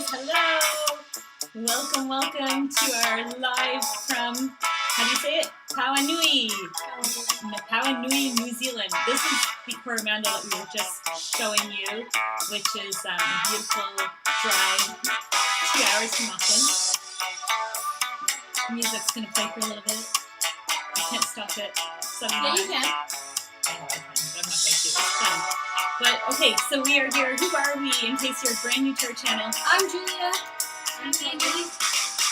Hello. Welcome to our live from, how do you say it? Pauanui, New Zealand. This is the Coromandel that we were just showing you, which is a beautiful drive, 2 hours from Auckland. Music's going to play for a little bit. I can't stop it. Yeah, you can. I know I can, but I'm not going to do it. It's fun. But, okay, so we are here. Who are we, in case you're brand new to our channel? I'm Julia. I'm Andy.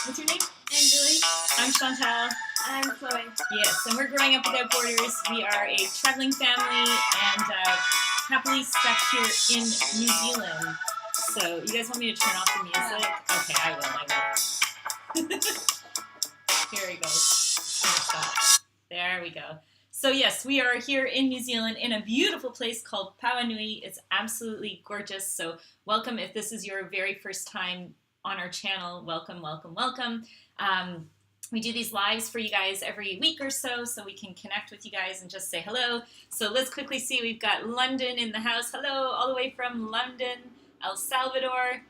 What's your name? Angeli. I'm Chantal. I'm Chloe. Yes, and we're Growing Up Without Borders. We are a traveling family and happily stuck here in New Zealand. So, you guys want me to turn off the music? Okay, I will. Here we go. Stop. There we go. So yes, we are here in New Zealand in a beautiful place called Pauanui. It's absolutely gorgeous. So welcome if this is your very first time on our channel. Welcome. We do these lives for you guys every week or so we can connect with you guys and just say hello. So let's quickly see. We've got London in the house. Hello, all the way from London, El Salvador.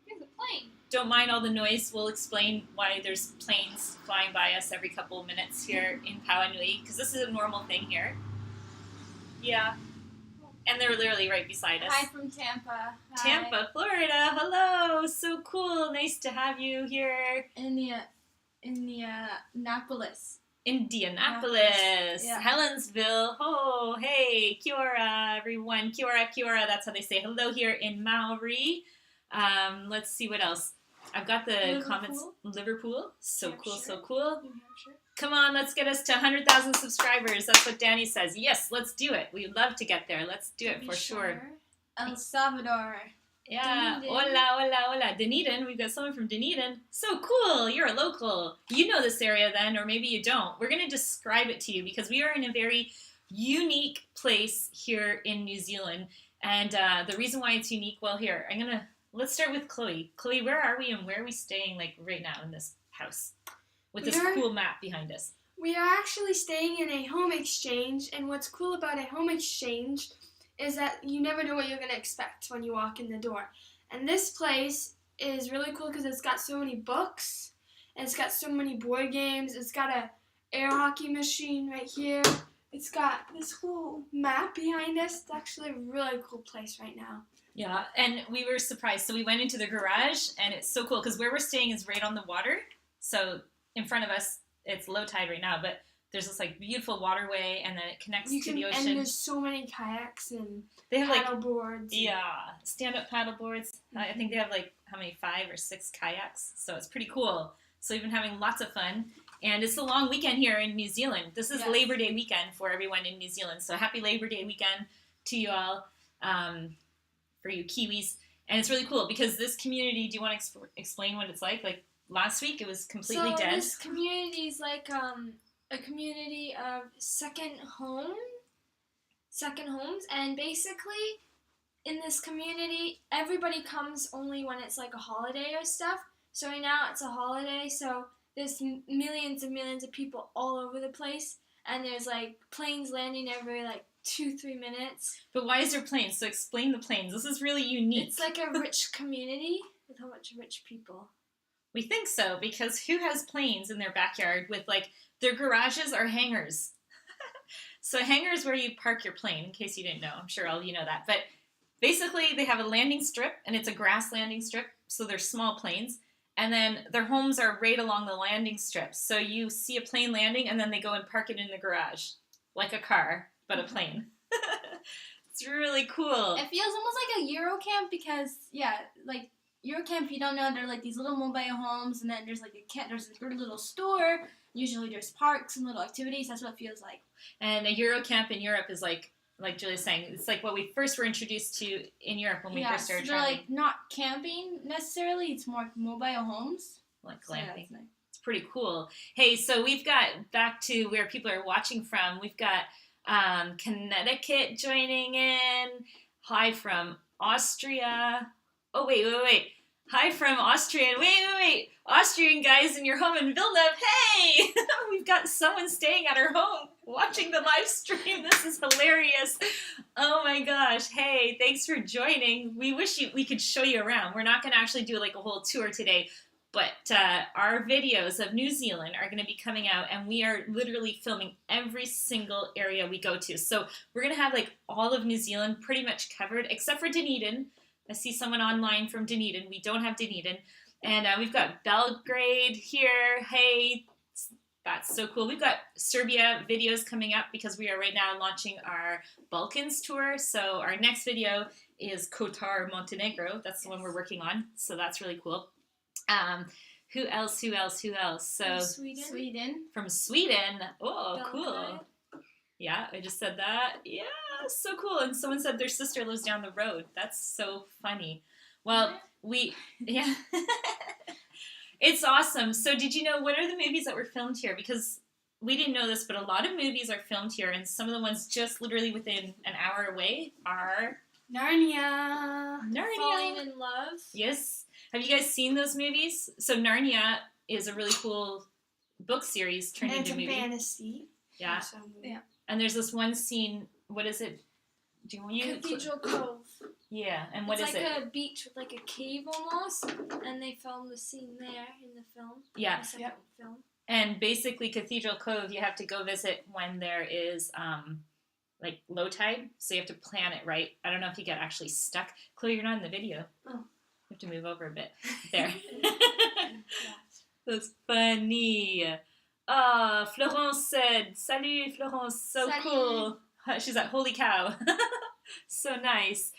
Here's a plane. Don't mind all the noise. We'll explain why there's planes flying by us every couple of minutes here in Pauanui, because this is a normal thing here. Yeah. And they're literally right beside us. Hi from Tampa. Tampa, Florida. Hello. So cool. Nice to have you here. Indianapolis. Indianapolis. Yeah. Helensville. Oh, hey. Kia ora, everyone. Kia ora. That's how they say hello here in Maori. Let's see what else. I've got the Liverpool. comments. Liverpool. So Hampshire. cool, so cool. New Hampshire. Come on, let's get us to 100,000 subscribers. That's what Danny says. Yes, let's do it. We'd love to get there. Let's do it for sure. El Salvador. Yeah. Dunedin. Hola. Dunedin. We've got someone from Dunedin. So cool. You're a local. You know this area then, or maybe you don't. We're going to describe it to you because we are in a very unique place here in New Zealand. And the reason why it's unique, well, here, let's start with Chloe. Chloe, where are we and where are we staying like right now in this house? With this cool map behind us. We are actually staying in a home exchange, and what's cool about a home exchange is that you never know what you're going to expect when you walk in the door. And this place is really cool because it's got so many books, and it's got so many board games. It's got a air hockey machine right here. It's got this cool map behind us. It's actually a really cool place right now. Yeah, and we were surprised. So we went into the garage, and it's so cool because where we're staying is right on the water. So in front of us, it's low tide right now, but there's this like beautiful waterway, and then it connects to the ocean. And there's so many kayaks and they have paddle boards. Yeah, stand-up paddle boards. I think they have like how many, 5 or 6 kayaks. So it's pretty cool. So we've been having lots of fun. And it's a long weekend here in New Zealand. This is Labor Day weekend for everyone in New Zealand. So happy Labor Day weekend to you all, for you Kiwis. And it's really cool because this community, do you want to explain what it's like? Like last week, it was completely dead. This community is like a community of second homes. And basically, in this community, everybody comes only when it's like a holiday or stuff. So right now, it's a holiday, so there's millions and millions of people all over the place, and there's like planes landing every like 2-3 minutes. But why is there planes? So explain the planes. This is really unique. It's like a rich community with a bunch of rich people. We think so because who has planes in their backyard with like their garages are hangars? So hangars where you park your plane, in case you didn't know. I'm sure all of you know that. But basically they have a landing strip, and it's a grass landing strip, so they're small planes. And then their homes are right along the landing strip. So you see a plane landing, and then they go and park it in the garage. Like a car, but a plane. It's really cool. It feels almost like a Eurocamp because, like Eurocamp, if you don't know, they're like these little mobile homes, and then there's like there's a little store. Usually there's parks and little activities. That's what it feels like. And a Eurocamp in Europe is like Julia's saying, it's like what we first were introduced to in Europe when we first started so they're traveling. like not camping necessarily. It's more mobile homes. Like So, glamping. nice. It's pretty cool. Hey, so we've got back to where people are watching from. We've got Connecticut joining in. Hi from Austria. Oh, wait. Hi from Austrian. Wait. Austrian guys in your home in Villeneuve. Hey! We've got someone staying at our home watching the live stream. This is hilarious. Oh my gosh. Hey, thanks for joining. We wish we could show you around. We're not going to actually do like a whole tour today, but our videos of New Zealand are going to be coming out, and we are literally filming every single area we go to. So we're going to have like all of New Zealand pretty much covered, except for Dunedin. I see someone online from Dunedin. We don't have Dunedin. And we've got Belgrade here. Hey, that's so cool. We've got Serbia videos coming up because we are right now launching our Balkans tour. So our next video is Kotar, Montenegro. That's the one we're working on. So that's really cool. Who else? So Sweden. From Sweden. Oh, Belgrade. cool. Yeah, I just said that. Yeah, so cool. And someone said their sister lives down the road. That's so funny. Well, yeah. It's awesome. So did you know, what are the movies that were filmed here? Because we didn't know this, but a lot of movies are filmed here, and some of the ones just literally within an hour away are... Narnia. Falling in Love. Yes. Have you guys seen those movies? So Narnia is a really cool book series turned And into it's a a movie. fantasy. Yeah. Yeah. And there's this one scene, what is it? Do you want to... Cathedral Cove. Yeah, and what it's is like it? a beach with like a cave almost, and they filmed the scene there in the film. Yeah. The second film. And basically, Cathedral Cove, you have to go visit when there is like low tide, so you have to plan it right. I don't know if you get actually stuck. Chloe, you're not in the video. Oh. You have to move over a bit. There. That's funny. Florence said, "Salut, Florence, so Salut. cool." She's like, "Holy cow." So nice.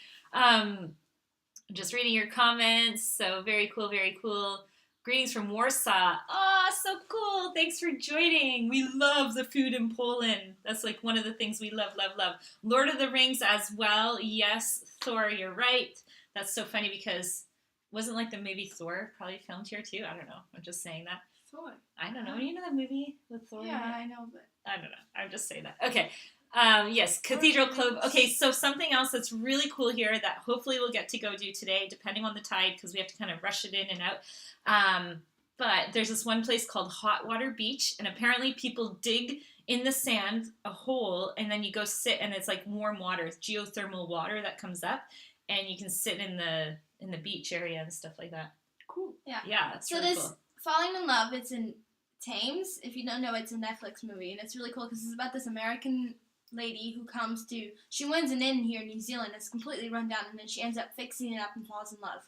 Just reading your comments. So very cool, very cool. Greetings from Warsaw. Oh, so cool. Thanks for joining. We love the food in Poland. That's like one of the things we love, love, love. Lord of the Rings as well. Yes, Thor, you're right. That's so funny because wasn't like the movie Thor probably filmed here too? I don't know. I'm just saying that. Thor. I don't know. You know that movie with Thor? Yeah, in it? I know, but I don't know. I'm just saying that. Okay. Yes, Cathedral Cove. Okay, so something else that's really cool here that hopefully we'll get to go do today, depending on the tide, because we have to kind of rush it in and out. But there's this one place called Hot Water Beach, and apparently people dig in the sand a hole, and then you go sit, and it's like warm water, it's geothermal water that comes up, and you can sit in the beach area and stuff like that. cool. Yeah. Yeah, it's So really this cool. Falling in Love, it's in Thames. If you don't know, it's a Netflix movie, and it's really cool because it's about this American lady who comes to, she wins an inn here in New Zealand. It's completely run down, and then she ends up fixing it up and falls in love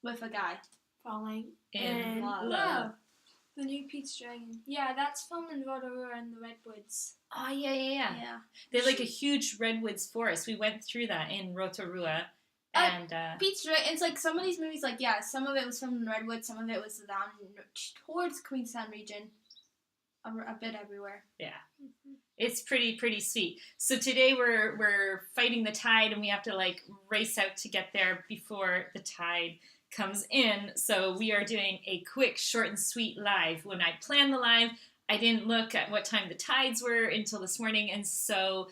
with a guy. Falling In love. love. The new Pete's Dragon. Yeah, that's filmed in Rotorua and the Redwoods. Oh, yeah. Yeah. They have like a huge redwoods forest. We went through that in Rotorua. And Pete's Dragon, it's like some of these movies, like, yeah, some of it was filmed in Redwood, some of it was down towards Queenstown region. A bit everywhere. yeah, it's pretty sweet. So today we're fighting the tide, and we have to like race out to get there before the tide comes in. So we are doing a quick, short and sweet live. When I planned the live, I didn't look at what time the tides were until this morning, and so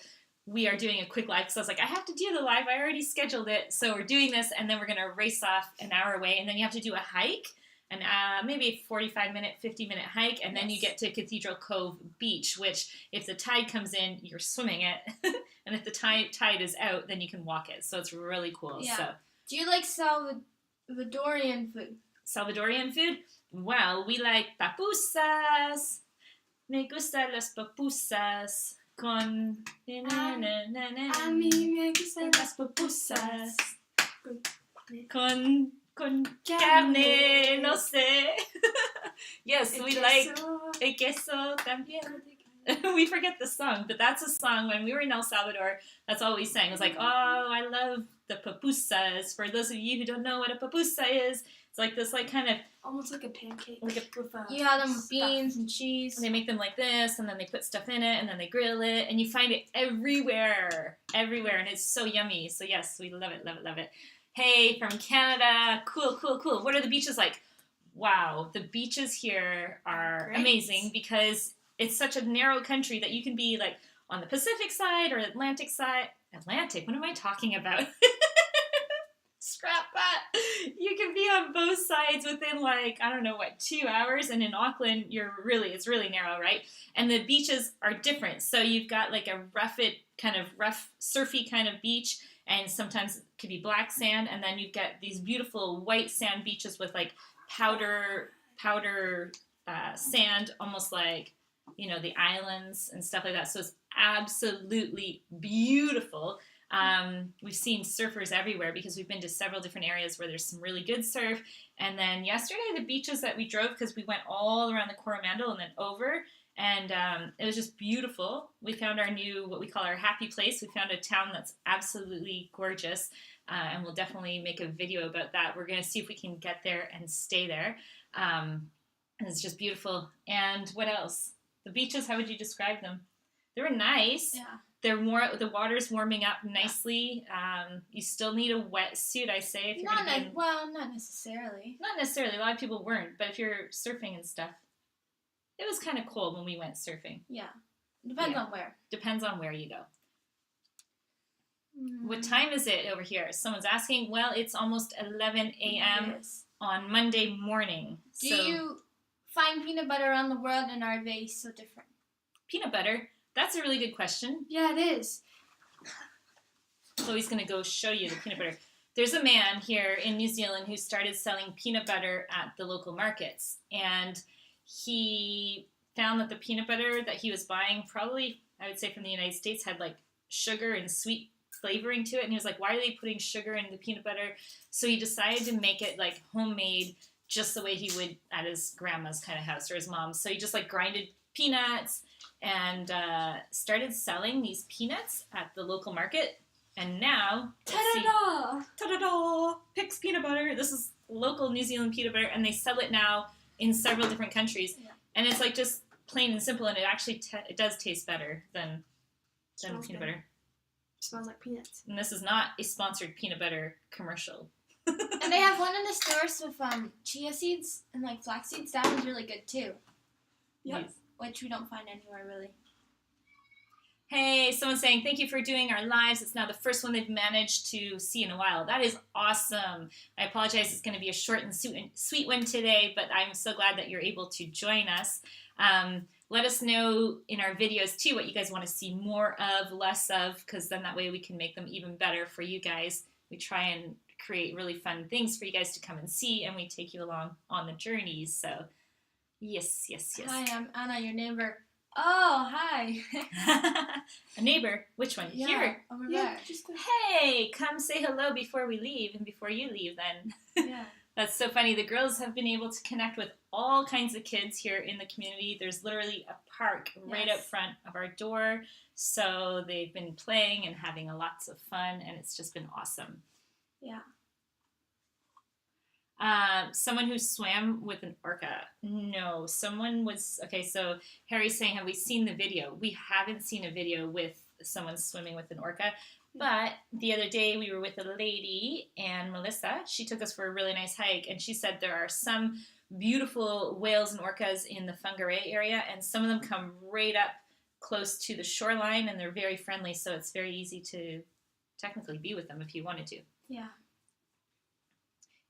we are doing a quick live because I was like, I have to do the live. I already scheduled it. So we're doing this, and then we're going to race off an hour away, and then you have to do a hike, and maybe a 45-minute, 50-minute hike, and then you get to Cathedral Cove Beach, which if the tide comes in, you're swimming it, and if the tide is out, then you can walk it. So it's really cool. Yeah. So Do you like Salvadorian food? Salvadorian food? Well, we like papusas. Me gustan las papusas. Con... A mí me gustan las pupusas. Con carne, no sé. Yes, we like el queso también. We forget the song, but that's a song when we were in El Salvador. That's all we sang. It was like, oh, I love the pupusas. For those of you who don't know what a pupusa is, it's like this, like kind of Almost like a pancake. like a, with You have them with stuff. beans and cheese. and they make them like this, and then they put stuff in it, and then they grill it, and you find it everywhere, and it's so yummy. So yes, we love it, love it, love it. Hey, from Canada, cool. What are the beaches like? Wow, the beaches here are Great. amazing because it's such a narrow country that you can be like on the Pacific side or Atlantic side. Atlantic, what am I talking about? Scrap that. You can be on both sides within like, I don't know what, 2 hours. And in Auckland, it's really narrow, right? And the beaches are different. So you've got like a rough, surfy kind of beach, and sometimes it could be black sand. And then you've got these beautiful white sand beaches with like powder sand, almost like, you know, the islands and stuff like that. So it's absolutely beautiful. We've seen surfers everywhere because we've been to several different areas where there's some really good surf. And then yesterday, the beaches that we drove, because we went all around the Coromandel and then over, and it was just beautiful. We found our new, what we call our happy place. We found a town that's absolutely gorgeous, and we'll definitely make a video about that. We're going to see if we can get there and stay there. And it's just beautiful. And what else? The beaches, how would you describe them? They were nice. Yeah. The water's warming up nicely. You still need a wetsuit, I say, if you're Not not necessarily. Not necessarily. A lot of people weren't, but if you're surfing and stuff, it was kind of cold when we went surfing. Yeah. Depends on where. Depends on where you go. What time is it over here? Someone's asking. Well, it's almost 11 a.m. Yes. on Monday morning. Do you find peanut butter around the world, and are they so different? Peanut butter? That's a really good question. Yeah, it is. Chloe's going to go show you the peanut butter. There's a man here in New Zealand who started selling peanut butter at the local markets. And he found that the peanut butter that he was buying, probably, I would say from the United States, had like sugar and sweet flavoring to it. And he was like, why are they putting sugar in the peanut butter? So he decided to make it like homemade, just the way he would at his grandma's kind of house or his mom's. So he just like grinded peanuts and started selling these peanuts at the local market. And now, Ta-da-da! ta-da-da, Pix peanut butter. This is local New Zealand peanut butter, and they sell it now in several different countries. Yeah. And it's like just plain and simple, and it actually it does taste better than peanut butter. It smells like peanuts. And this is not a sponsored peanut butter commercial. And they have one in the stores with chia seeds and like flax seeds. That one's really good too. Yep. Which we don't find anywhere really. Hey, someone's saying, thank you for doing our lives. It's now the first one they've managed to see in a while. That is awesome. I apologize. It's going to be a short and sweet one today, but I'm so glad that you're able to join us. Let us know in our videos, too, what you guys want to see more of, less of, because then that way we can make them even better for you guys. We try and create really fun things for you guys to come and see, and we take you along on the journeys. So, yes. Hi, I'm Anna, your neighbor. Oh, hi. A neighbor? Which one? Yeah, Here. over there. Hey, come say hello before we leave, and before you leave then. Yeah. That's so funny. The girls have been able to connect with all kinds of kids here in the community. There's literally a park right up front of our door. So they've been playing and having lots of fun, and it's just been awesome. Yeah. Someone who swam with an orca. No, someone was... Okay, so Harry's saying, have we seen the video? We haven't seen a video with someone swimming with an orca. But the other day we were with a lady, and Melissa, she took us for a really nice hike, and she said there are some beautiful whales and orcas in the Whangarei area, and some of them come right up close to the shoreline, and they're very friendly, so it's very easy to technically be with them if you wanted to. Yeah.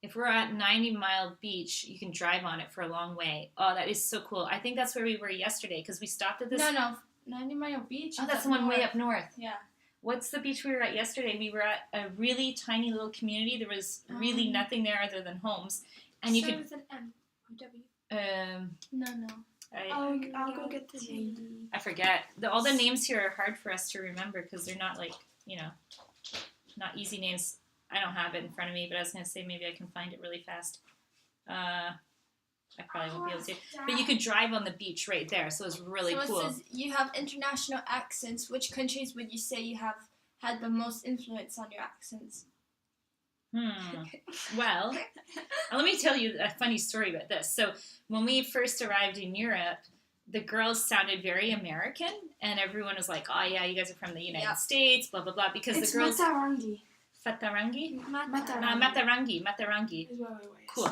If we're at 90 Mile Beach, you can drive on it for a long way. Oh, that is so cool. I think that's where we were yesterday, because we stopped at this... No, 90 Mile Beach. Oh, that's the one way up north. Yeah. What's the beach we were at yesterday? We were at a really tiny little community. There was really nothing there other than homes. And you could... with an M or W. No. I'll go get the name. I forget. All the names here are hard for us to remember because they're not like, not easy names. I don't have it in front of me, but I was going to say maybe I can find it really fast. I probably won't be able to. But you could drive on the beach right there, so it's really cool. So it says you have international accents. Which countries would you say you have had the most influence on your accents? Well, let me tell you a funny story about this. So when we first arrived in Europe, the girls sounded very American, and everyone was like, oh, yeah, you guys are from the United States, blah, blah, blah, because it's the girls... Matarangi. Fatarangi? Matarangi. Cool.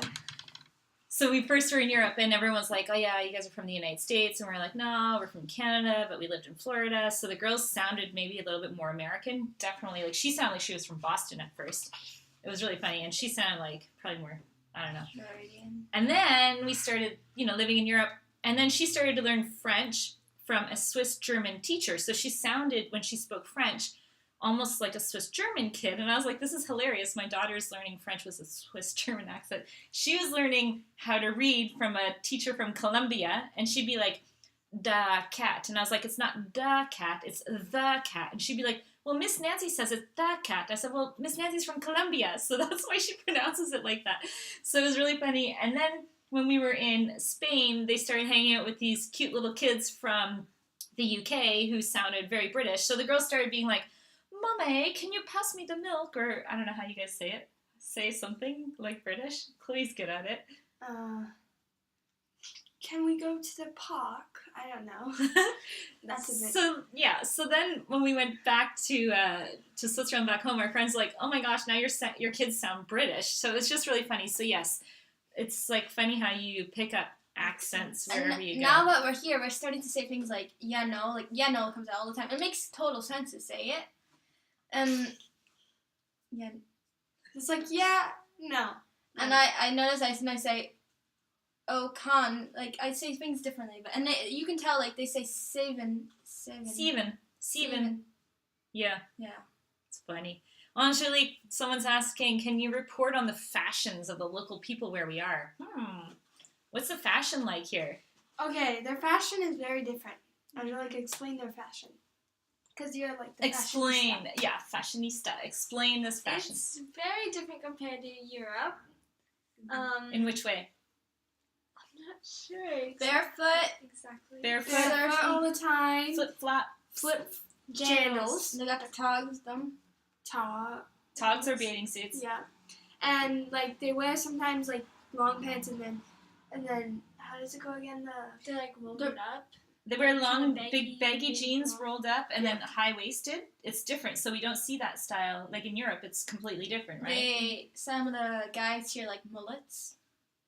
So we first were in Europe, and everyone's like, oh, yeah, you guys are from the United States. And we're like, no, we're from Canada, but we lived in Florida. So the girls sounded maybe a little bit more American. Definitely. Like, she sounded like she was from Boston at first. It was really funny. And she sounded like probably more, I don't know. Floridian. And then we started, living in Europe. And then she started to learn French from a Swiss-German teacher. So she sounded, when she spoke French, almost like a Swiss-German kid. And I was like, this is hilarious. My daughter's learning French with a Swiss-German accent. She was learning how to read from a teacher from Colombia. And she'd be like, da cat. And I was like, it's not da cat, it's the cat. And she'd be like, well, Miss Nancy says it's the cat. I said, well, Miss Nancy's from Colombia, so that's why she pronounces it like that. So it was really funny. And then when we were in Spain, they started hanging out with these cute little kids from the UK who sounded very British. So the girls started being like, Mommy, can you pass me the milk? Or I don't know how you guys say it. Say something like British. Chloe's good at it. Can we go to the park? I don't know. That's a bit. So then when we went back to Switzerland back home, our friends were like, oh my gosh, now your kids sound British. So it's just really funny. So yes, it's like funny how you pick up accents wherever you go. Now that we're here, we're starting to say things like yeah no comes out all the time. It makes total sense to say it. Yeah. It's like yeah, no. And I notice I sometimes say oh con, like I say things differently, but you can tell like they say seven. Yeah. Yeah. It's funny. Angelique, someone's asking, can you report on the fashions of the local people where we are? What's the fashion like here? Okay, their fashion is very different. Angelique, explain their fashion. Because you're like the Explain. fashionista. Yeah, fashionista. Explain this fashion. It's very different compared to Europe. In which way? I'm not sure. Barefoot. Exactly. Barefoot. all the time. Flip-flop. Jandals. They got the togs, them. Togs or bathing suits. Yeah. And like they wear sometimes like long pants and then how does it go again? They're like rolled up. They wear long, baggy baggy jeans long. rolled up and then high-waisted. It's different, so we don't see that style. Like in Europe, it's completely different, right? Some of the guys here like mullets.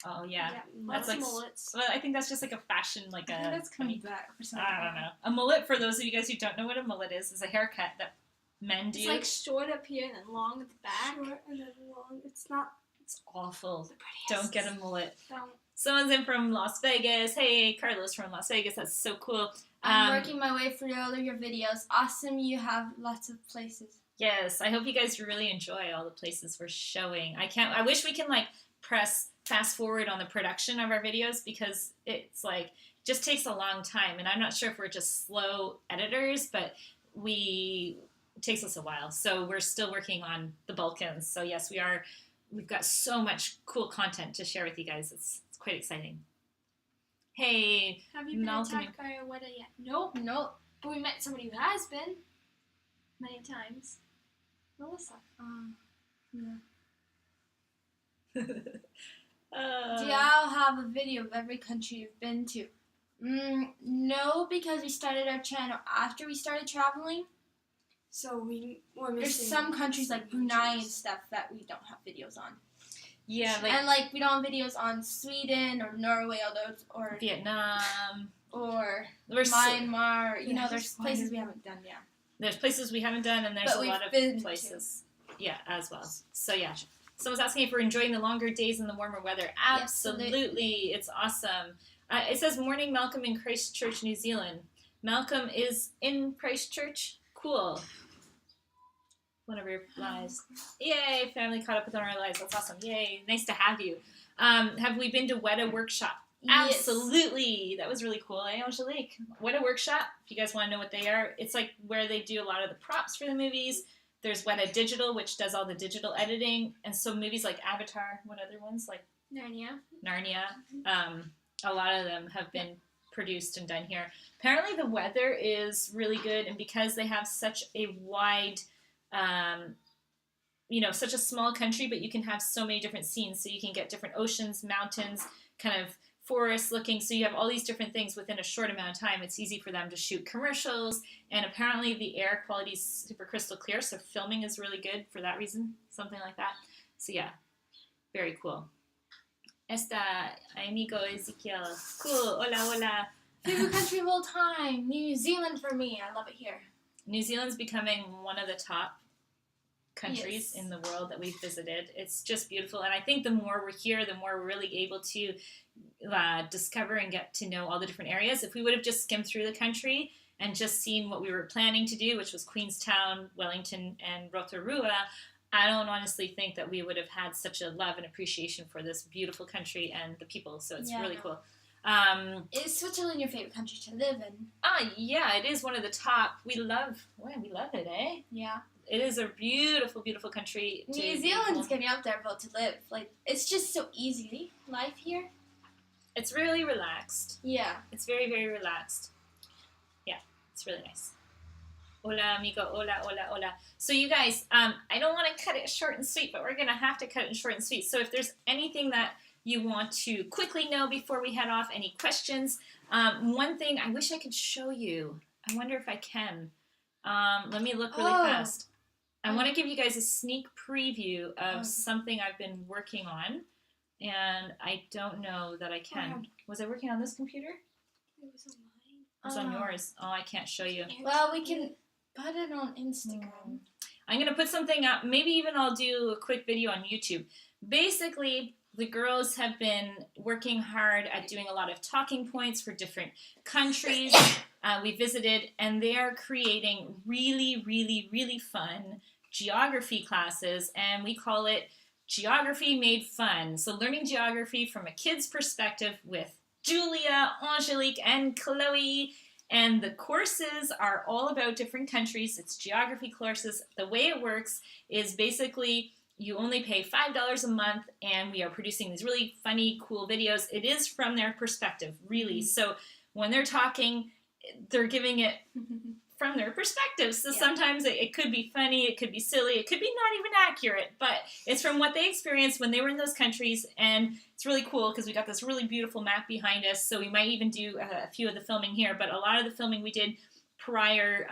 Oh, yeah. That's like mullets. Well, I think that's just like a fashion, like I a... think that's coming back for some I don't know. A mullet, for those of you guys who don't know what a mullet is a haircut that men do. It's like short up here and then long at the back. Short and then long. It's awful. the prettiest. Don't get a mullet. Don't. Someone's in from Las Vegas. Hey, Carlos from Las Vegas. That's so cool. I'm working my way through all of your videos. Awesome, you have lots of places. Yes, I hope you guys really enjoy all the places we're showing. I wish we can like press fast forward on the production of our videos because it's like just takes a long time, and I'm not sure if we're just slow editors, but it takes us a while. So we're still working on the Balkans. So yes, we are. We've got so much cool content to share with you guys. It's quite exciting. Hey, Have you been Malcolm. attacked by a Weta yet? Nope. But we met somebody who has been many times. Melissa. Yeah. Uh, Do y'all have a video of every country you've been to? No, because we started our channel after we started traveling. So we were missing. There's some countries like Brunei and stuff that we don't have videos on. Yeah, And like we don't have videos on Sweden or Norway or Vietnam. or We're Myanmar. Yeah, There's places we haven't done yet. There's places we haven't done, and there's But a we've lot of been places. Yeah, as well. So yeah. Someone's asking if we're enjoying the longer days and the warmer weather. Absolutely. It's awesome. It says, morning, Malcolm in Christchurch, New Zealand. Malcolm is in Christchurch. Cool. One of your lives. Yay, family caught up with our lives. That's awesome. Yay, nice to have you. Have we been to Weta Workshop? Yes. Absolutely. That was really cool, eh, Angelique? Weta Workshop, if you guys want to know what they are, it's like where they do a lot of the props for the movies. There's Weta Digital, which does all the digital editing. And so movies like Avatar, what other ones? Like Narnia. A lot of them have been produced and done here. Apparently the weather is really good, and because they have such a wide, such a small country, but you can have so many different scenes. So you can get different oceans, mountains, kind of forest looking. So you have all these different things within a short amount of time. It's easy for them to shoot commercials, and apparently the air quality is super crystal clear. So filming is really good for that reason, something like that. So yeah, very cool. Esta amigo Ezequiel. Cool. Hola, hola. Favorite country of all time, New Zealand for me. I love it here. New Zealand's becoming one of the top countries in the world that we've visited. It's just beautiful. And I think the more we're here, the more we're really able to discover and get to know all the different areas. If we would have just skimmed through the country and just seen what we were planning to do, which was Queenstown, Wellington, and Rotorua, I don't honestly think that we would have had such a love and appreciation for this beautiful country and the people. So it's really cool. Is Switzerland your favorite country to live in? Yeah, it is one of the top. We love it, eh? Yeah. It is a beautiful, beautiful country. New Zealand's getting up there about to live. Like, it's just so easy, life here. It's really relaxed. Yeah. It's very, very relaxed. Yeah, it's really nice. Hola, amigo. Hola, hola, hola. So you guys, I don't want to cut it short and sweet, but we're going to have to cut it short and sweet. So if there's anything that you want to quickly know before we head off, any questions, one thing I wish I could show you. I wonder if I can. Let me look really fast. I want to give you guys a sneak preview of something I've been working on, and I don't know that I can. Was I working on this computer? It was on mine. It was on yours. Oh, I can't show you. Well, we can put it on Instagram. I'm going to put something up. Maybe even I'll do a quick video on YouTube. Basically, the girls have been working hard at doing a lot of talking points for different countries we visited, and they are creating really, really, really fun geography classes, and we call it Geography Made Fun. So learning geography from a kid's perspective with Julia, Angelique, and Chloe. And the courses are all about different countries. It's geography courses. The way it works is basically you only pay $5 a month, and we are producing these really funny, cool videos. It is from their perspective, really. So when they're talking, they're giving it from their perspective. So sometimes it could be funny, it could be silly, it could be not even accurate, but it's from what they experienced when they were in those countries, and it's really cool because we got this really beautiful map behind us, so we might even do a few of the filming here, but a lot of the filming we did prior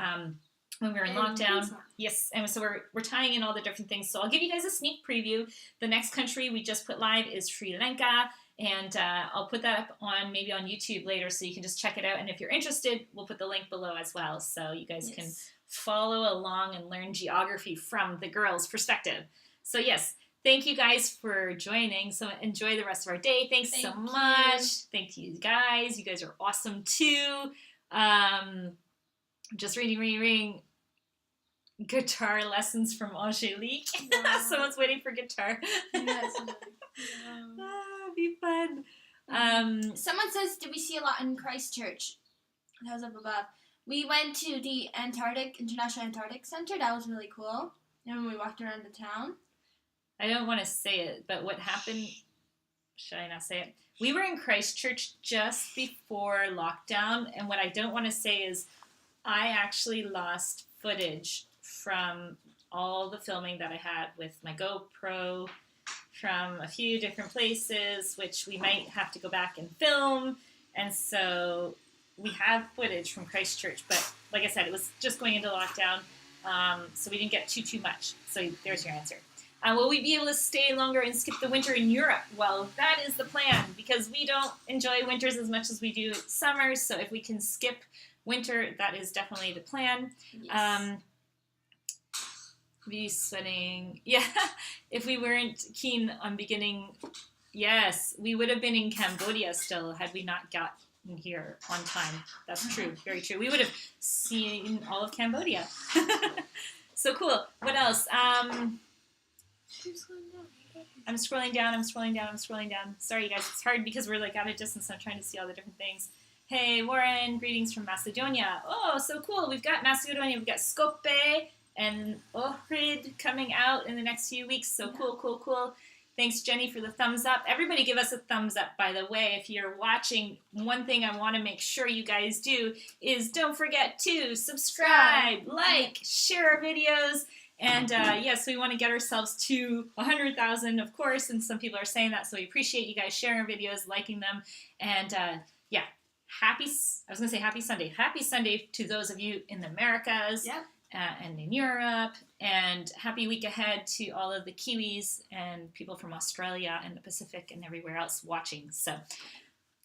when we were in lockdown. Yes, and so we're tying in all the different things. So I'll give you guys a sneak preview. The next country we just put live is Sri Lanka, and I'll put that up on maybe on YouTube later, so you can just check it out. And if you're interested, we'll put the link below as well, so you guys can follow along and learn geography from the girls' perspective. So yes, thank you guys for joining. So enjoy the rest of our day. Thanks so much. Thank you guys. You guys are awesome too. Just reading. Guitar lessons from Angelique. Wow. Someone's waiting for guitar. Yes. Be fun. Someone says, did we see a lot in Christchurch? That was up above. We went to the International Antarctic Center. That was really cool. And when we walked around the town. I don't want to say it, but what happened, should I not say it? We were in Christchurch just before lockdown, and what I don't want to say is I actually lost footage from all the filming that I had with my GoPro from a few different places, which we might have to go back and film. And so we have footage from Christchurch, but like I said, it was just going into lockdown, so we didn't get too much. So there's your answer. Will we be able to stay longer and skip the winter in Europe? Well, that is the plan, because we don't enjoy winters as much as we do summers. So if we can skip winter, that is definitely the plan. Yes. Be sweating. Yeah, if we weren't keen on beginning, yes, we would have been in Cambodia still had we not gotten here on time. That's true, very true. We would have seen all of Cambodia. So cool. What else? I'm scrolling down. Sorry, you guys. It's hard because we're like at a distance. I'm trying to see all the different things. Hey, Warren, greetings from Macedonia. Oh, so cool. We've got Macedonia. We've got Skopje and Ohrid coming out in the next few weeks. So cool. Thanks, Jenny, for the thumbs up. Everybody give us a thumbs up, by the way. If you're watching, one thing I want to make sure you guys do is don't forget to subscribe, like, share our videos. And yes, we want to get ourselves to 100,000, of course. And some people are saying that, so we appreciate you guys sharing our videos, liking them. And yeah, happy Sunday. Happy Sunday to those of you in the Americas. Yep. And in Europe, and happy week ahead to all of the Kiwis and people from Australia and the Pacific and everywhere else watching. So,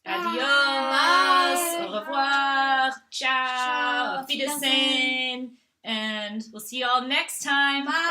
adios, Bye. au revoir, ciao, auf Wiedersehen, and we'll see you all next time. Bye.